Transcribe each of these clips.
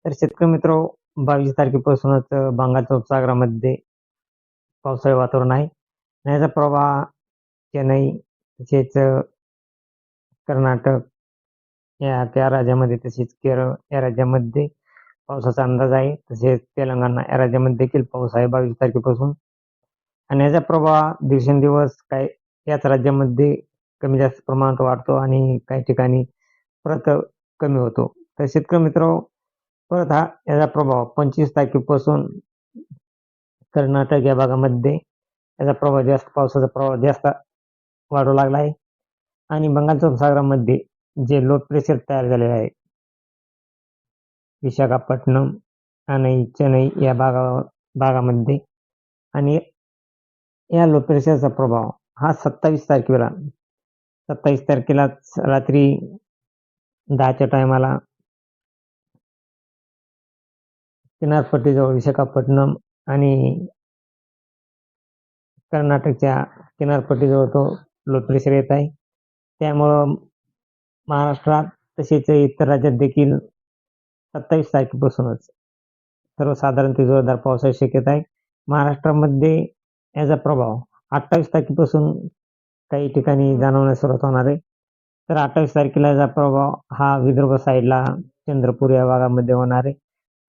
तर शेतकरी मित्र 22 तारखेपासूनच बंगालच्या उपसागरामध्ये पावसाळी वातावरण आहे. आणि याचा प्रभाव चेन्नई तसेच कर्नाटक या त्या राज्यामध्ये तसेच केरळ या राज्यामध्ये पावसाचा अंदाज आहे. तसेच तेलंगणा या राज्यामध्ये देखील पाऊस आहे 22 तारखेपासून. आणि याचा प्रभाव दिवसेंदिवस काय याच राज्यामध्ये कमी जास्त प्रमाणात वाढतो आणि काही ठिकाणी परत कमी होतो. तर शेतकरी मित्र परत याचा प्रभाव 25 तारखेपासून कर्नाटक या भागामध्ये याचा प्रभाव जास्त पावसाचा प्रभाव जास्त वाढू लागला आहे. आणि बंगालच्या उपसागरामध्ये जे लो प्रेशर तयार झालेले आहे विशाखापट्टणम आणि चेन्नई या भागामध्ये आणि या लो प्रेशरचा प्रभाव हा 27 तारखेला रात्री 10च्या टायमाला किनारपट्टीजवळ विशाखापट्टणम आणि कर्नाटकच्या किनारपट्टीजवळ तो लो प्रेशर येत आहे. त्यामुळं महाराष्ट्रात तसेच इतर राज्यात देखील 27 तारखेपासूनच सर्वसाधारणतः जोरदार पावसाची शक्यता आहे. महाराष्ट्रामध्ये याचा प्रभाव 28 तारखेपासून काही ठिकाणी जाणवण्यास सुरुवात होणार आहे. तर 28 तारखेला याचा प्रभाव हा विदर्भ साईडला चंद्रपूर या भागामध्ये होणार आहे.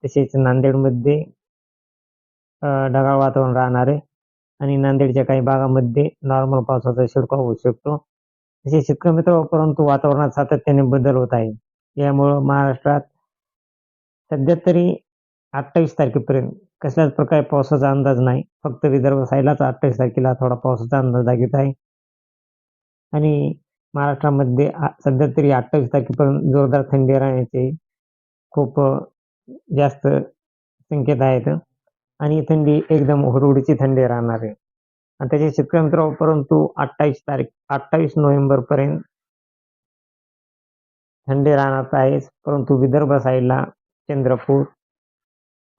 तसेच नांदेडमध्ये ढगाळ वातावरण राहणार आहे आणि नांदेडच्या काही भागामध्ये नॉर्मल पावसाचा शिडकाव होऊ शकतो. तसेच शेतकरी मित्र परंतु वातावरणात सातत्याने बदल होत आहे. यामुळं महाराष्ट्रात सध्या तरी 28 तारखेपर्यंत कसल्याच प्रकारे पावसाचा अंदाज नाही. फक्त विदर्भ साईडलाच 28 तारखेला थोडा पावसाचा अंदाज दाखवत आहे. आणि महाराष्ट्रामध्ये सध्या तरी 28 तारखेपर्यंत जोरदार थंडी राहण्याचे खूप जास्त संकेत आहेत आणि थंडी एकदम हुडहुडीची थंडी राहणार आहे. आणि त्याचे शेतकरी मित्र परंतु 28 नोव्हेंबरपर्यंत थंडी राहणार आहे. परंतु विदर्भ साईडला चंद्रपूर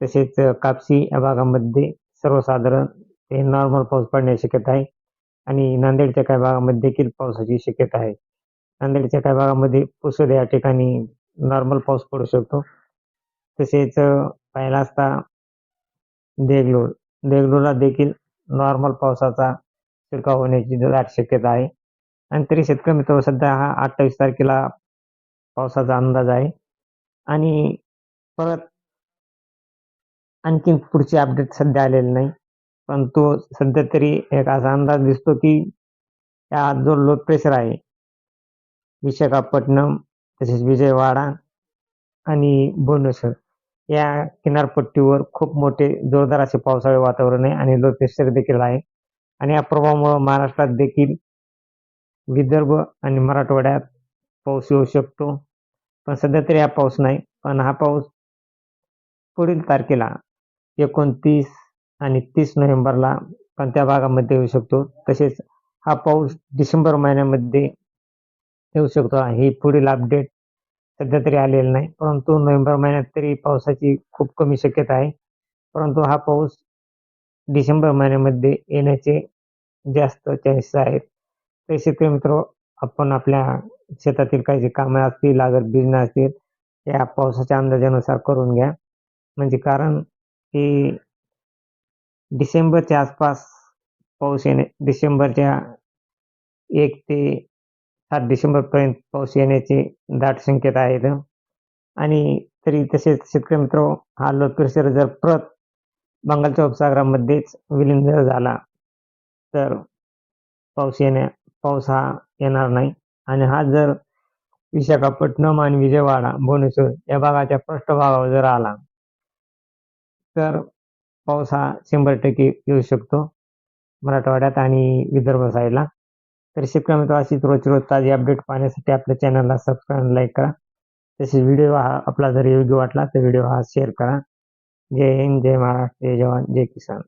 तसेच कापसी या भागामध्ये सर्वसाधारण ते नॉर्मल पाऊस पडण्याची शक्यता आहे. आणि नांदेडच्या काही भागामध्ये देखील पावसाची शक्यता आहे. नांदेडच्या काही भागामध्ये पुसद या ठिकाणी नॉर्मल पाऊस पडू शकतो. तसेच पाहिला असता देगलूरला देखील नॉर्मल पावसाचा शिडकाव होण्याची दाट शक्यता आहे. आणि तरी शेतकरी मित्र सध्या हा 28 तारखेला पावसाचा अंदाज आहे. आणि परत आणखीन पुढचे अपडेट सध्या आलेले नाही. परंतु सध्या तरी एक असा अंदाज दिसतो की हा जो लो प्रेशर आहे विशाखापट्टणम तसेच विजयवाडा आणि भुवनेश्वर या किनारपट्टीवर खूप मोठे जोरदार असे पावसाळी वातावरण आहे आणि लो प्रेशर देखील आहे. आणि या प्रभावामुळे महाराष्ट्रात देखील विदर्भ आणि मराठवाड्यात पाऊस येऊ शकतो. पण सध्या तरी हा पाऊस नाही. पण हा पाऊस पुढील तारखेला 29 आणि 30 नोव्हेंबरला पण त्या भागामध्ये येऊ शकतो. तसेच हा पाऊस डिसेंबर महिन्यामध्ये येऊ शकतो. ही पुढील अपडेट सध्या तरी आलेलं नाही. परंतु नोव्हेंबर महिन्यात तरी पावसाची खूप कमी शक्यता आहे. परंतु हा पाऊस डिसेंबर महिन्यामध्ये येण्याचे जास्त चान्सेस आहेत. तर शेतकरी मित्र आपण आपल्या शेतातील काही जे कामे असतील लागत बिजणं असतील या पावसाच्या अंदाजानुसार करून घ्या. म्हणजे कारण की डिसेंबरच्या आसपास पाऊस येणे डिसेंबरच्या 1 ते 7 डिसेंबरपर्यंत पाऊस येण्याचे दाट संकेत आहेत. आणि तरी तसेच शेतकरी मित्र हा लो प्रेशर जर परत बंगालच्या उपसागरामध्येच विलीन जर झाला तर पाऊस हा येणार नाही. आणि हा जर विशाखापट्टणम आणि विजयवाडा भुवनेश्वर या भागाच्या पृष्ठभागावर जर आला तर पाऊस हा 100% येऊ शकतो मराठवाड्यात आणि विदर्भ साईडला. तर शेतकरी मित्र अशीच रोज ताजी अपडेट पाहण्यासाठी आपल्या चॅनलला सबस्क्राईब आणि लाईक करा. तसेच व्हिडिओ हा आपला जर योग्य वाटला तर व्हिडिओ हा शेअर करा. जय हिंद, जय महाराष्ट्र, जय जवान, जय किसान.